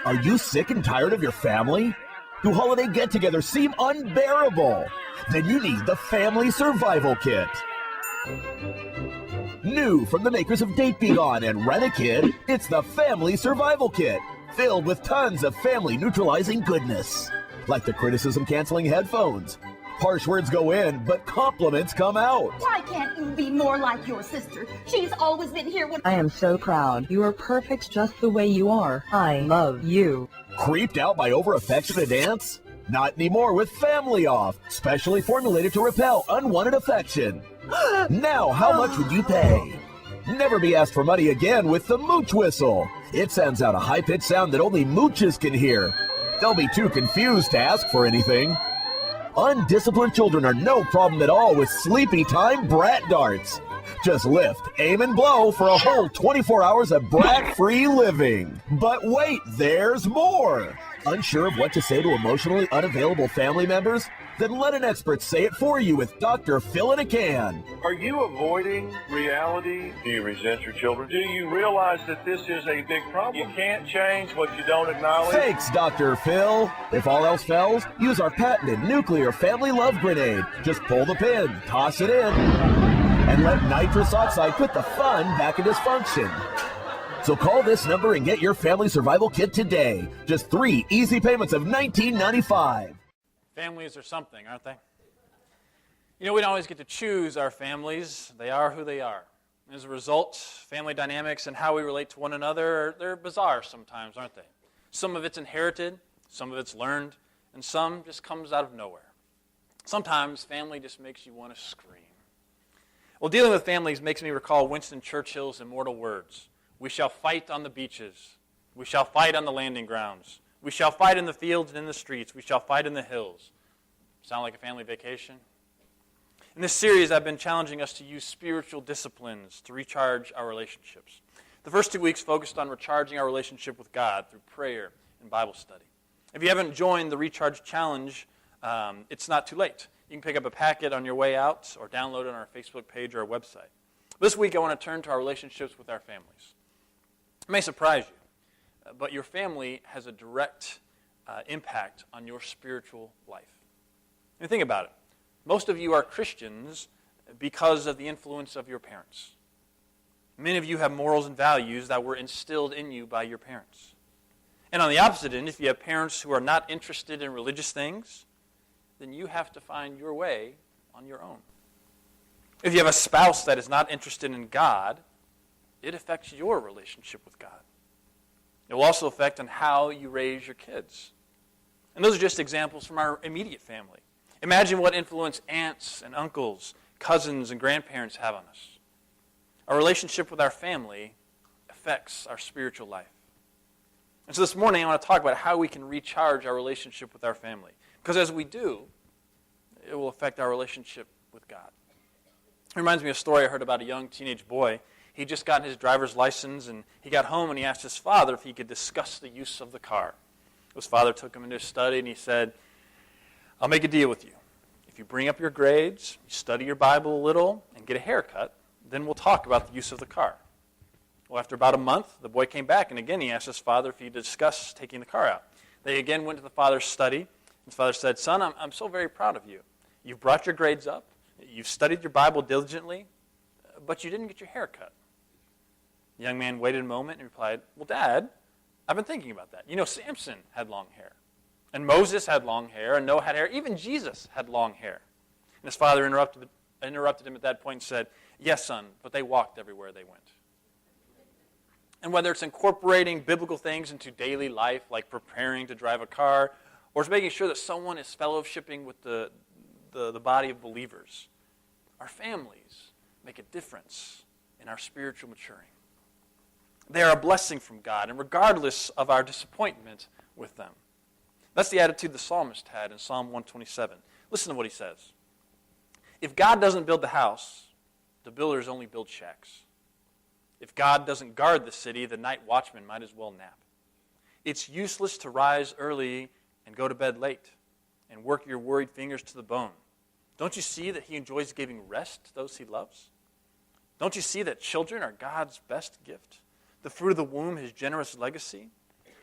Are you sick and tired of your family? Do holiday get-togethers seem unbearable? Then you need the Family Survival Kit. New from the makers of Date Be Gone and Rent-A-Kid, it's the Family Survival Kit, filled with tons of family-neutralizing goodness. Like the criticism-canceling headphones. Harsh words go in, but compliments come out. Why can't you be more like your sister? She's always been here when... I am so proud. You are perfect just the way you are. I love you. Creeped out by over-affectionate aunts? Not anymore with Family Off, specially formulated to repel unwanted affection. Now, how much would you pay? Never be asked for money again with the Mooch Whistle. It sends out a high-pitched sound that only mooches can hear. They'll be too confused to ask for anything. Undisciplined children are no problem at all with sleepy time brat darts. Just lift, aim, and blow for a whole 24 hours of brat-free living. But wait, there's more. Unsure of what to say to emotionally unavailable family members? Then let an expert say it for you with Dr. Phil in a Can. Are you avoiding reality? Do you resent your children? Do you realize that this is a big problem? You can't change what you don't acknowledge. Thanks, Dr. Phil. If all else fails, use our patented nuclear family love grenade. Just pull the pin, toss it in, and let nitrous oxide put the fun back in dysfunction. So call this number and get your Family Survival Kit today. Just 3 easy payments of $19.95. Families are something, aren't they? You know, we don't always get to choose our families. They are who they are. As a result, family dynamics and how we relate to one another, they're bizarre sometimes, aren't they? Some of it's inherited, some of it's learned, and some just comes out of nowhere. Sometimes family just makes you want to scream. Well, dealing with families makes me recall Winston Churchill's immortal words. We shall fight on the beaches. We shall fight on the landing grounds. We shall fight in the fields and in the streets. We shall fight in the hills. Sound like a family vacation? In this series, I've been challenging us to use spiritual disciplines to recharge our relationships. The first 2 weeks focused on recharging our relationship with God through prayer and Bible study. If you haven't joined the Recharge Challenge, it's not too late. You can pick up a packet on your way out or download it on our Facebook page or our website. This week, I want to turn to our relationships with our families. It may surprise you, but your family has a direct impact on your spiritual life. And think about it. Most of you are Christians because of the influence of your parents. Many of you have morals and values that were instilled in you by your parents. And on the opposite end, if you have parents who are not interested in religious things, then you have to find your way on your own. If you have a spouse that is not interested in God, it affects your relationship with God. It will also affect on how you raise your kids. And those are just examples from our immediate family. Imagine what influence aunts and uncles, cousins and grandparents have on us. Our relationship with our family affects our spiritual life. And so this morning I want to talk about how we can recharge our relationship with our family. Because as we do, it will affect our relationship with God. It reminds me of a story I heard about a young teenage boy. He just got his driver's license, and he got home and he asked his father if he could discuss the use of the car. His father took him into his study and he said, I'll make a deal with you. If you bring up your grades, you study your Bible a little, and get a haircut, then we'll talk about the use of the car. Well, after about a month, the boy came back, and again he asked his father if he'd discuss taking the car out. They again went to the father's study. His father said, son, I'm so very proud of you. You've brought your grades up, you've studied your Bible diligently, but you didn't get your hair cut. The young man waited a moment and replied, well, Dad, I've been thinking about that. You know, Samson had long hair, and Moses had long hair, and Noah had hair. Even Jesus had long hair. And his father interrupted him at that point and said, yes, son, but they walked everywhere they went. And whether it's incorporating biblical things into daily life, like preparing to drive a car, or it's making sure that someone is fellowshipping with the body of believers, our families make a difference in our spiritual maturing. They are a blessing from God, and regardless of our disappointment with them. That's the attitude the psalmist had in Psalm 127. Listen to what he says. If God doesn't build the house, the builders only build shacks. If God doesn't guard the city, the night watchman might as well nap. It's useless to rise early and go to bed late and work your worried fingers to the bone. Don't you see that he enjoys giving rest to those he loves? Don't you see that children are God's best gift? The fruit of the womb, his generous legacy?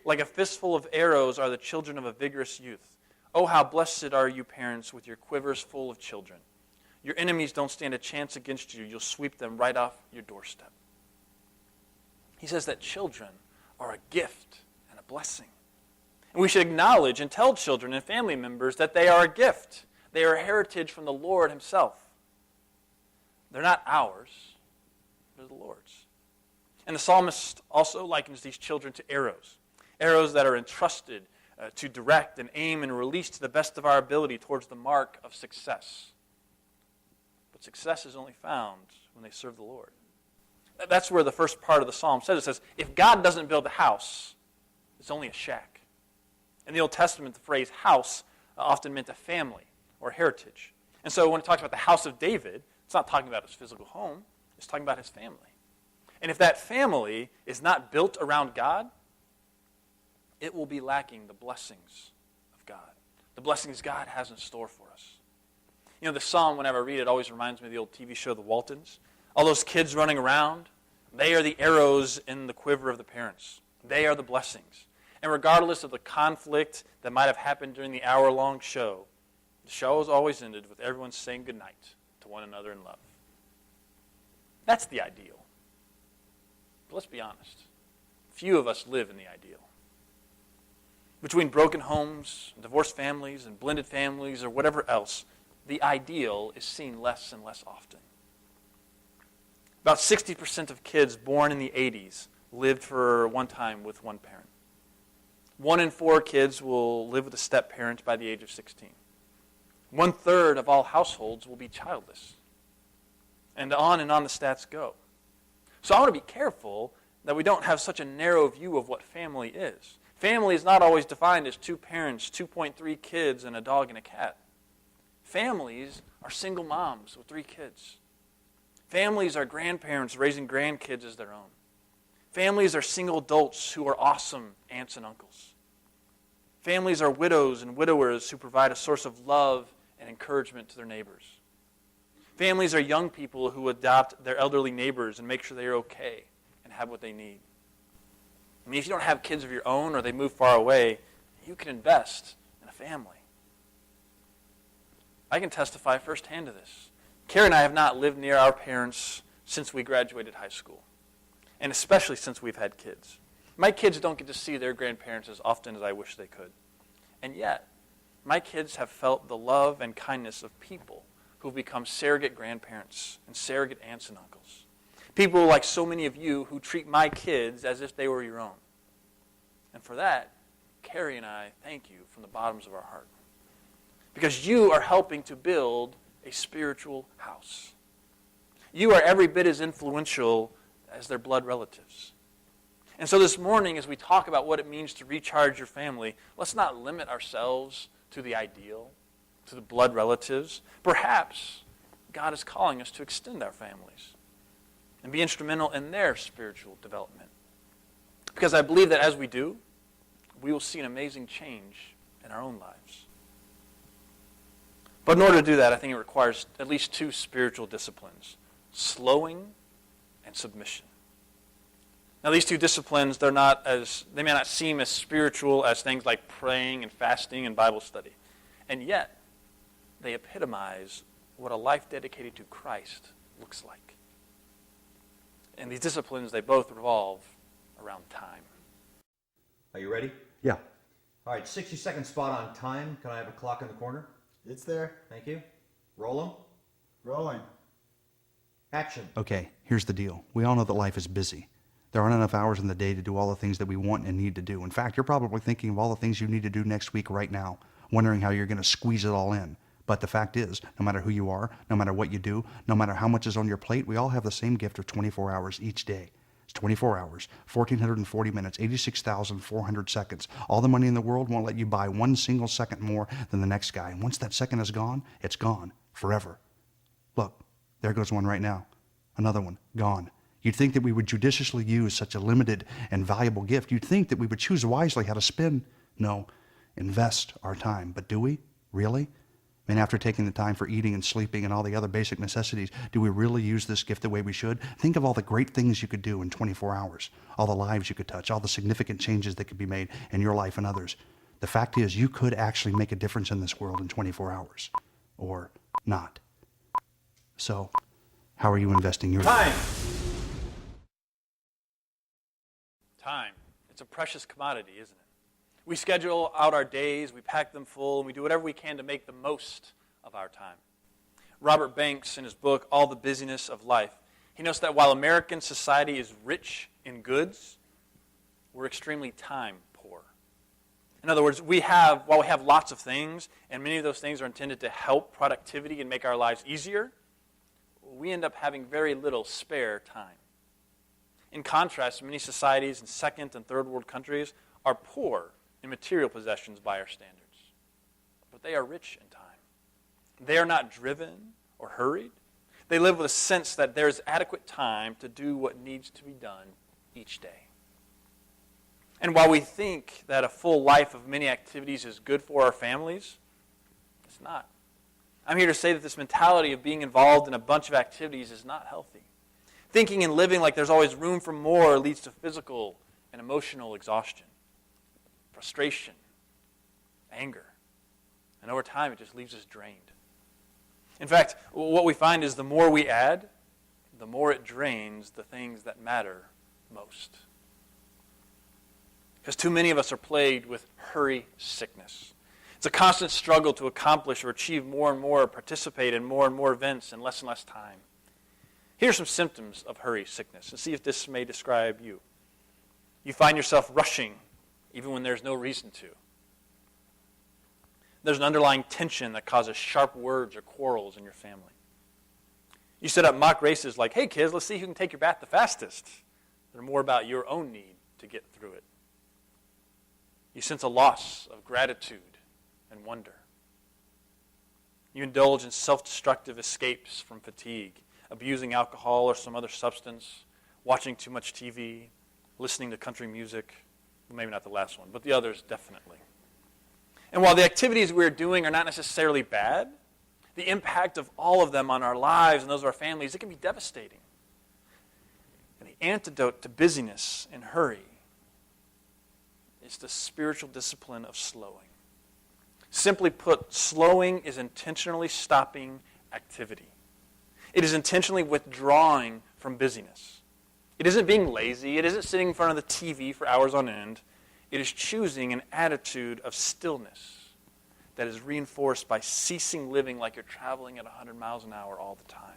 Like a fistful of arrows are the children of a vigorous youth. Oh, how blessed are you, parents, with your quivers full of children. Your enemies don't stand a chance against you. You'll sweep them right off your doorstep. He says that children are a gift and a blessing. And we should acknowledge and tell children and family members that they are a gift. They are a heritage from the Lord himself. They're not ours. They're the Lord's. And the psalmist also likens these children to arrows. Arrows that are entrusted to direct and aim and release to the best of our ability towards the mark of success. But success is only found when they serve the Lord. That's where the first part of the psalm says. It says, if God doesn't build a house, it's only a shack. In the Old Testament, the phrase house often meant a family or heritage. And so when it talks about the house of David, it's not talking about his physical home. It's talking about his family. And if that family is not built around God, it will be lacking the blessings of God, the blessings God has in store for us. You know, the psalm, whenever I read it, always reminds me of the old TV show, The Waltons. All those kids running around, they are the arrows in the quiver of the parents. They are the blessings. And regardless of the conflict that might have happened during the hour-long show, the show has always ended with everyone saying goodnight to one another in love. That's the ideal. But let's be honest. Few of us live in the ideal. Between broken homes, divorced families, and blended families, or whatever else, the ideal is seen less and less often. About 60% of kids born in the 80s lived for one time with one parent. 1 in 4 kids will live with a step-parent by the age of 16. 1/3 of all households will be childless. And on the stats go. So I want to be careful that we don't have such a narrow view of what family is. Family is not always defined as 2 parents, 2.3 kids, and a dog and a cat. Families are single moms with 3 kids. Families are grandparents raising grandkids as their own. Families are single adults who are awesome aunts and uncles. Families are widows and widowers who provide a source of love and encouragement to their neighbors. Families are young people who adopt their elderly neighbors and make sure they are okay and have what they need. I mean, if you don't have kids of your own or they move far away, you can invest in a family. I can testify firsthand to this. Carrie and I have not lived near our parents since we graduated high school, and especially since we've had kids. My kids don't get to see their grandparents as often as I wish they could. And yet, my kids have felt the love and kindness of people who've become surrogate grandparents and surrogate aunts and uncles. People like so many of you who treat my kids as if they were your own. And for that, Carrie and I thank you from the bottoms of our heart. Because you are helping to build a spiritual house. You are every bit as influential as their blood relatives. And so this morning, as we talk about what it means to recharge your family, let's not limit ourselves to the ideal, to the blood relatives. Perhaps God is calling us to extend our families and be instrumental in their spiritual development. Because I believe that as we do, we will see an amazing change in our own lives. But in order to do that, I think it requires at least 2 spiritual disciplines: slowing and submission. Now, these 2 disciplines, they may not seem as spiritual as things like praying and fasting and Bible study. And yet, they epitomize what a life dedicated to Christ looks like. And these disciplines, they both revolve around time. Are you ready? Yeah. All right, 60-second spot on time. Can I have a clock in the corner? It's there. Thank you. Roll them. Rolling. Action. Okay, here's the deal. We all know that life is busy. There aren't enough hours in the day to do all the things that we want and need to do. In fact, you're probably thinking of all the things you need to do next week right now, wondering how you're going to squeeze it all in. But the fact is, no matter who you are, no matter what you do, no matter how much is on your plate, we all have the same gift of 24 hours each day. It's 24 hours, 1,440 minutes, 86,400 seconds. All the money in the world won't let you buy 1 single second more than the next guy. And once that second is gone, it's gone forever. Look, there goes one right now. Another one, gone. You'd think that we would judiciously use such a limited and valuable gift. You'd think that we would choose wisely how to spend, invest our time. But do we? Really? And after taking the time for eating and sleeping and all the other basic necessities, do we really use this gift the way we should? Think of all the great things you could do in 24 hours, all the lives you could touch, all the significant changes that could be made in your life and others. The fact is, you could actually make a difference in this world in 24 hours, or not. So, how are you investing your Time. Time. It's a precious commodity, isn't it? We schedule out our days, we pack them full, and we do whatever we can to make the most of our time. Robert Banks, in his book, All the Busyness of Life, he notes that while American society is rich in goods, we're extremely time poor. In other words, while we have lots of things, and many of those things are intended to help productivity and make our lives easier, we end up having very little spare time. In contrast, many societies in second and third world countries are poor in material possessions by our standards, but they are rich in time. They are not driven or hurried. They live with a sense that there is adequate time to do what needs to be done each day. And while we think that a full life of many activities is good for our families, it's not. I'm here to say that this mentality of being involved in a bunch of activities is not healthy. Thinking and living like there's always room for more leads to physical and emotional exhaustion, frustration, anger. And over time, it just leaves us drained. In fact, what we find is the more we add, the more it drains the things that matter most. Because too many of us are plagued with hurry sickness. It's a constant struggle to accomplish or achieve more and more, participate in more and more events in less and less time. Here are some symptoms of hurry sickness, and see if this may describe you. You find yourself rushing even when there's no reason to. There's an underlying tension that causes sharp words or quarrels in your family. You set up mock races like, hey kids, let's see who can take your bath the fastest. They're more about your own need to get through it. You sense a loss of gratitude and wonder. You indulge in self-destructive escapes from fatigue, abusing alcohol or some other substance, watching too much TV, listening to country music. Maybe not the last one, but the others definitely. And while the activities we're doing are not necessarily bad, the impact of all of them on our lives and those of our families, it can be devastating. And the antidote to busyness and hurry is the spiritual discipline of slowing. Simply put, slowing is intentionally stopping activity. It is intentionally withdrawing from busyness. It isn't being lazy. It isn't sitting in front of the TV for hours on end. It is choosing an attitude of stillness that is reinforced by ceasing living like you're traveling at 100 miles an hour all the time.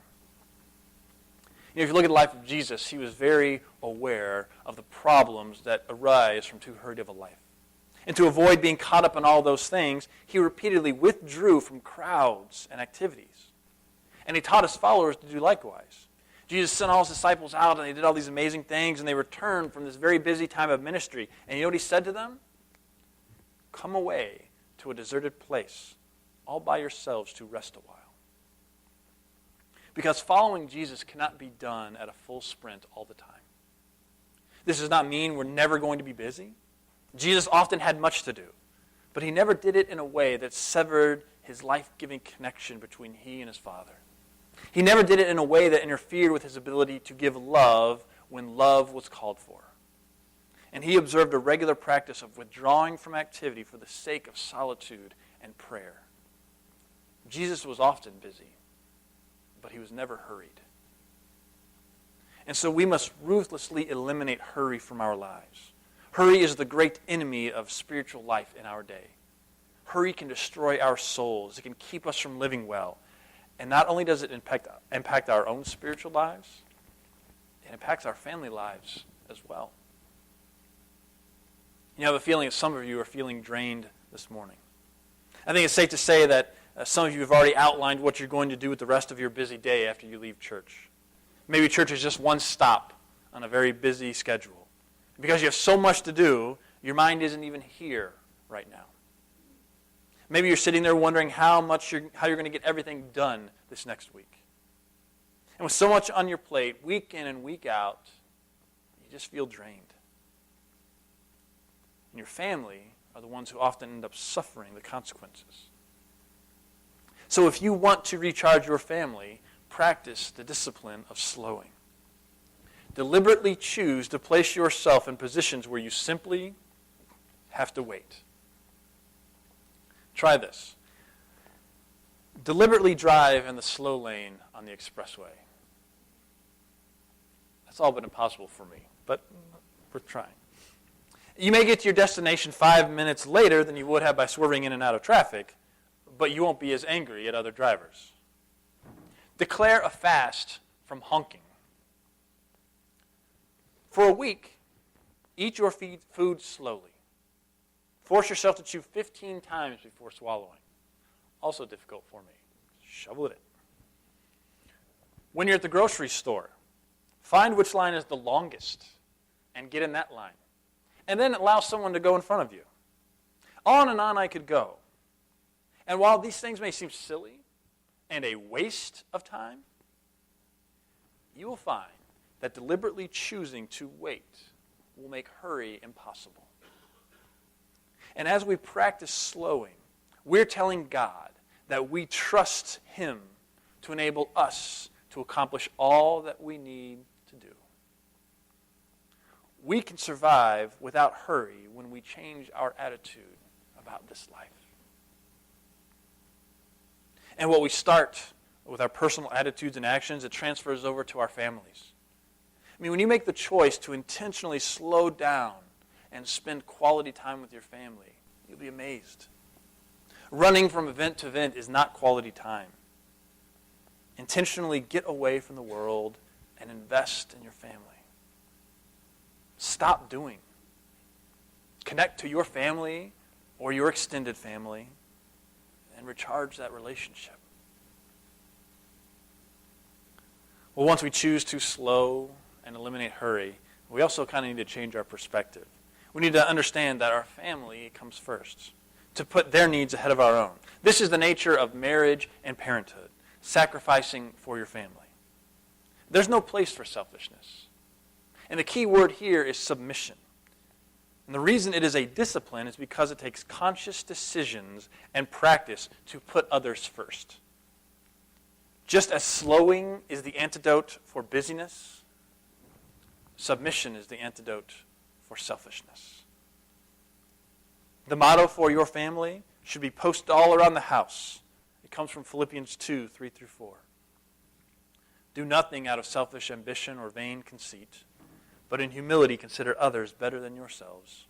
You know, if you look at the life of Jesus, he was very aware of the problems that arise from too hurried of a life. And to avoid being caught up in all those things, he repeatedly withdrew from crowds and activities. And he taught his followers to do likewise. Jesus sent all his disciples out, and they did all these amazing things, and they returned from this very busy time of ministry. And you know what he said to them? Come away to a deserted place, all by yourselves, to rest a while. Because following Jesus cannot be done at a full sprint all the time. This does not mean we're never going to be busy. Jesus often had much to do, but he never did it in a way that severed his life-giving connection between he and his Father. He never did it in a way that interfered with his ability to give love when love was called for. And he observed a regular practice of withdrawing from activity for the sake of solitude and prayer. Jesus was often busy, but he was never hurried. And so we must ruthlessly eliminate hurry from our lives. Hurry is the great enemy of spiritual life in our day. Hurry can destroy our souls. It can keep us from living well. And not only does it impact our own spiritual lives, it impacts our family lives as well. You have a feeling that some of you are feeling drained this morning. I think it's safe to say that some of you have already outlined what you're going to do with the rest of your busy day after you leave church. Maybe church is just one stop on a very busy schedule. Because you have so much to do, your mind isn't even here right now. Maybe you're sitting there wondering how you're going to get everything done this next week. And with so much on your plate, week in and week out, you just feel drained. And your family are the ones who often end up suffering the consequences. So if you want to recharge your family, practice the discipline of slowing. Deliberately choose to place yourself in positions where you simply have to wait. Try this. Deliberately drive in the slow lane on the expressway. That's all but impossible for me, but we're trying. You may get to your destination 5 minutes later than you would have by swerving in and out of traffic, but you won't be as angry at other drivers. Declare a fast from honking. For a week, eat your food slowly. Force yourself to chew 15 times before swallowing. Also difficult for me. Shovel it in. When you're at the grocery store, find which line is the longest and get in that line. And then allow someone to go in front of you. On and on I could go. And while these things may seem silly and a waste of time, you will find that deliberately choosing to wait will make hurry impossible. And as we practice slowing, we're telling God that we trust Him to enable us to accomplish all that we need to do. We can survive without hurry when we change our attitude about this life. And what we start with our personal attitudes and actions, it transfers over to our families. I mean, when you make the choice to intentionally slow down and spend quality time with your family, you'll be amazed. Running from event to event is not quality time. Intentionally get away from the world and invest in your family. Stop doing. Connect to your family or your extended family and recharge that relationship. Well, once we choose to slow and eliminate hurry, we also kind of need to change our perspective. We need to understand that our family comes first, to put their needs ahead of our own. This is the nature of marriage and parenthood, sacrificing for your family. There's no place for selfishness. And the key word here is submission. And the reason it is a discipline is because it takes conscious decisions and practice to put others first. Just as slowing is the antidote for busyness, submission is the antidote for selfishness. The motto for your family should be posted all around the house. It comes from Philippians 2, 3-4. Do nothing out of selfish ambition or vain conceit, but in humility consider others better than yourselves.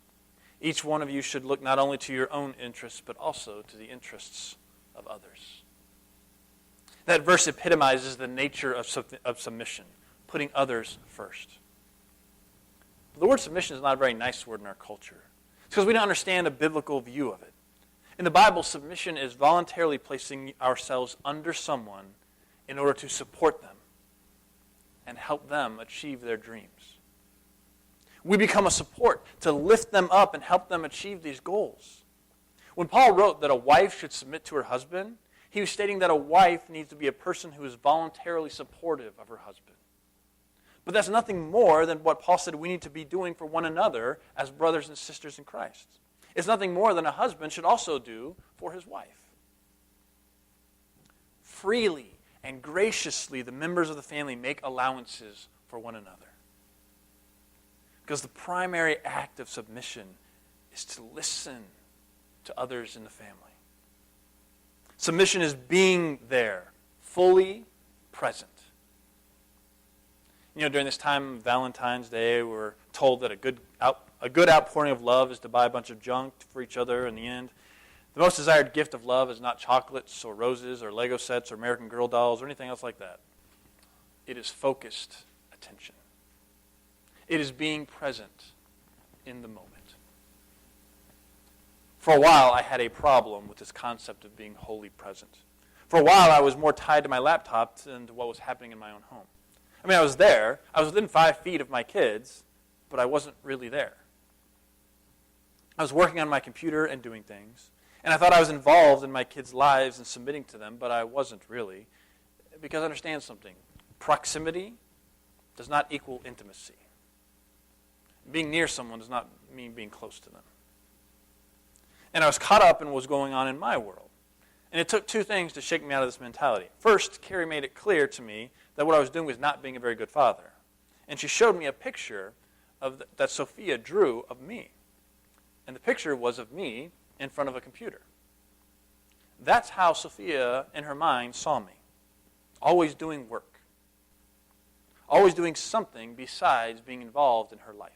Each one of you should look not only to your own interests, but also to the interests of others. That verse epitomizes the nature of submission, putting others first. The word submission is not a very nice word in our culture. It's because we don't understand a biblical view of it. In the Bible, submission is voluntarily placing ourselves under someone in order to support them and help them achieve their dreams. We become a support to lift them up and help them achieve these goals. When Paul wrote that a wife should submit to her husband, he was stating that a wife needs to be a person who is voluntarily supportive of her husband. But that's nothing more than what Paul said we need to be doing for one another as brothers and sisters in Christ. It's nothing more than a husband should also do for his wife. Freely and graciously, the members of the family make allowances for one another. Because the primary act of submission is to listen to others in the family. Submission is being there, fully present. You know, during this time of Valentine's Day, we're told that a good outpouring of love is to buy a bunch of junk for each other in the end. The most desired gift of love is not chocolates or roses or Lego sets or American Girl dolls or anything else like that. It is focused attention. It is being present in the moment. For a while, I had a problem with this concept of being wholly present. For a while, I was more tied to my laptop than to what was happening in my own home. I mean, I was there. I was within 5 feet of my kids, but I wasn't really there. I was working on my computer and doing things, and I thought I was involved in my kids' lives and submitting to them, but I wasn't really. Because understand something. Proximity does not equal intimacy. Being near someone does not mean being close to them. And I was caught up in what was going on in my world. And it took two things to shake me out of this mentality. First, Carrie made it clear to me that what I was doing was not being a very good father. And she showed me a picture that Sophia drew of me. And the picture was of me in front of a computer. That's how Sophia, in her mind, saw me. Always doing work. Always doing something besides being involved in her life.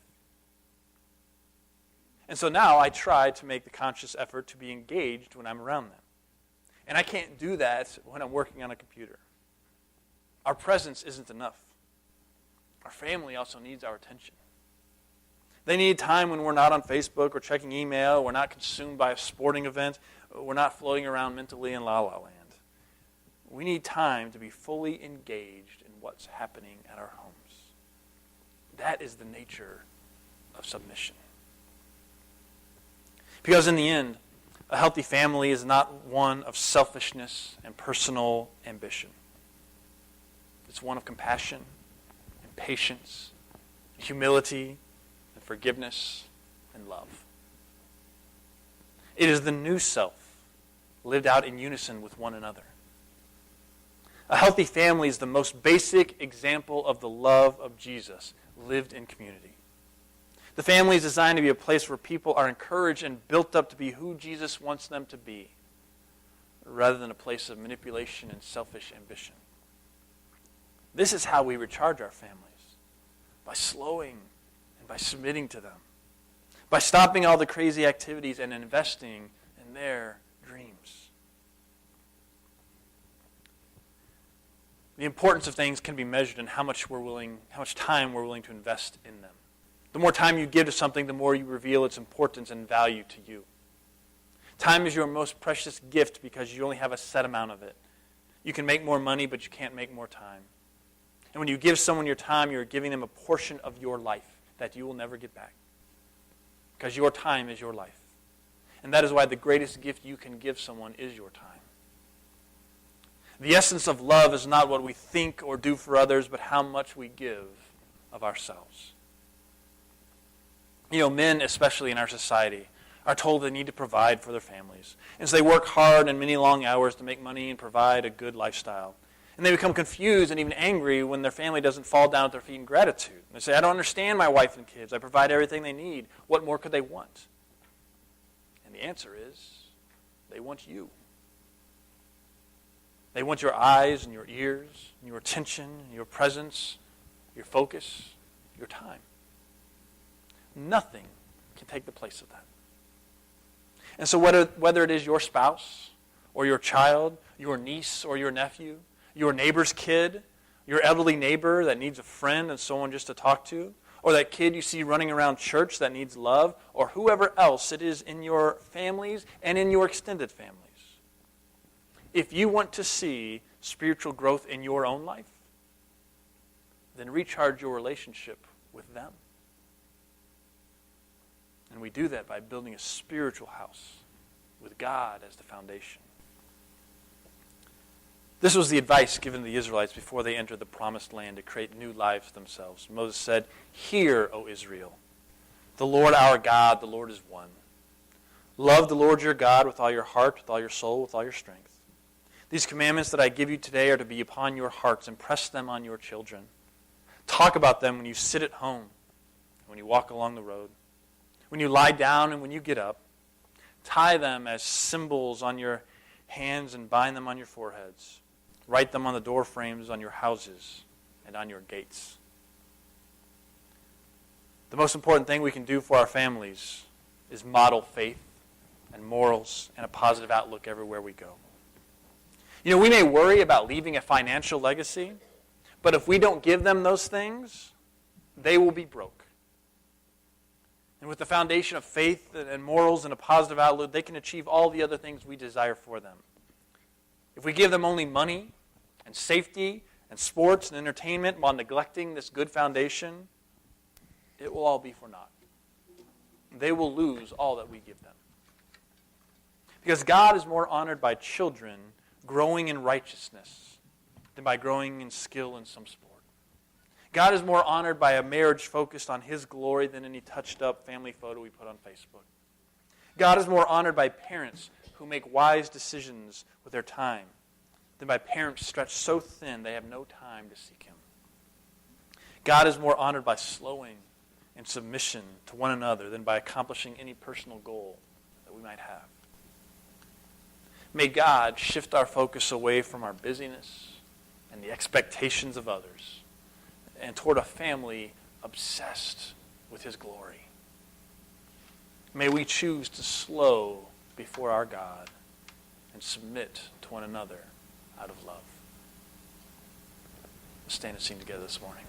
And so now I try to make the conscious effort to be engaged when I'm around them. And I can't do that when I'm working on a computer. Our presence isn't enough. Our family also needs our attention. They need time when we're not on Facebook or checking email, we're not consumed by a sporting event, we're not floating around mentally in la-la land. We need time to be fully engaged in what's happening at our homes. That is the nature of submission. Because in the end, a healthy family is not one of selfishness and personal ambition. It's one of compassion and patience, humility and forgiveness and love. It is the new self lived out in unison with one another. A healthy family is the most basic example of the love of Jesus lived in community. The family is designed to be a place where people are encouraged and built up to be who Jesus wants them to be, rather than a place of manipulation and selfish ambition. This is how we recharge our families, by slowing and by submitting to them, by stopping all the crazy activities and investing in their dreams. The importance of things can be measured in how much time we're willing to invest in them. The more time you give to something, the more you reveal its importance and value to you. Time is your most precious gift because you only have a set amount of it. You can make more money, but you can't make more time. And when you give someone your time, you're giving them a portion of your life that you will never get back. Because your time is your life. And that is why the greatest gift you can give someone is your time. The essence of love is not what we think or do for others, but how much we give of ourselves. You know, men, especially in our society, are told they need to provide for their families. And so they work hard and many long hours to make money and provide a good lifestyle. And they become confused and even angry when their family doesn't fall down at their feet in gratitude. And they say, I don't understand my wife and kids. I provide everything they need. What more could they want? And the answer is, they want you. They want your eyes and your ears, and your attention, and your presence, your focus, your time. Nothing can take the place of that. And so whether it is your spouse or your child, your niece or your nephew, your neighbor's kid, your elderly neighbor that needs a friend and someone just to talk to, or that kid you see running around church that needs love, or whoever else it is in your families and in your extended families. If you want to see spiritual growth in your own life, then recharge your relationship with them. And we do that by building a spiritual house with God as the foundation. This was the advice given to the Israelites before they entered the promised land to create new lives for themselves. Moses said, Hear, O Israel, the Lord our God, the Lord is one. Love the Lord your God with all your heart, with all your soul, with all your strength. These commandments that I give you today are to be upon your hearts. Impress them on your children. Talk about them when you sit at home, when you walk along the road, when you lie down and when you get up. Tie them as symbols on your hands and bind them on your foreheads. Write them on the door frames on your houses and on your gates. The most important thing we can do for our families is model faith and morals and a positive outlook everywhere we go. You know, we may worry about leaving a financial legacy, but if we don't give them those things, they will be broke. And with the foundation of faith and morals and a positive outlook, they can achieve all the other things we desire for them. If we give them only money and safety and sports and entertainment while neglecting this good foundation, it will all be for naught. They will lose all that we give them. Because God is more honored by children growing in righteousness than by growing in skill in some sport. God is more honored by a marriage focused on His glory than any touched-up family photo we put on Facebook. God is more honored by parents who make wise decisions with their time than by parents stretched so thin they have no time to seek him. God is more honored by slowing and submission to one another than by accomplishing any personal goal that we might have. May God shift our focus away from our busyness and the expectations of others and toward a family obsessed with his glory. May we choose to slow before our God and submit to one another out of love. Let's stand and sing together this morning.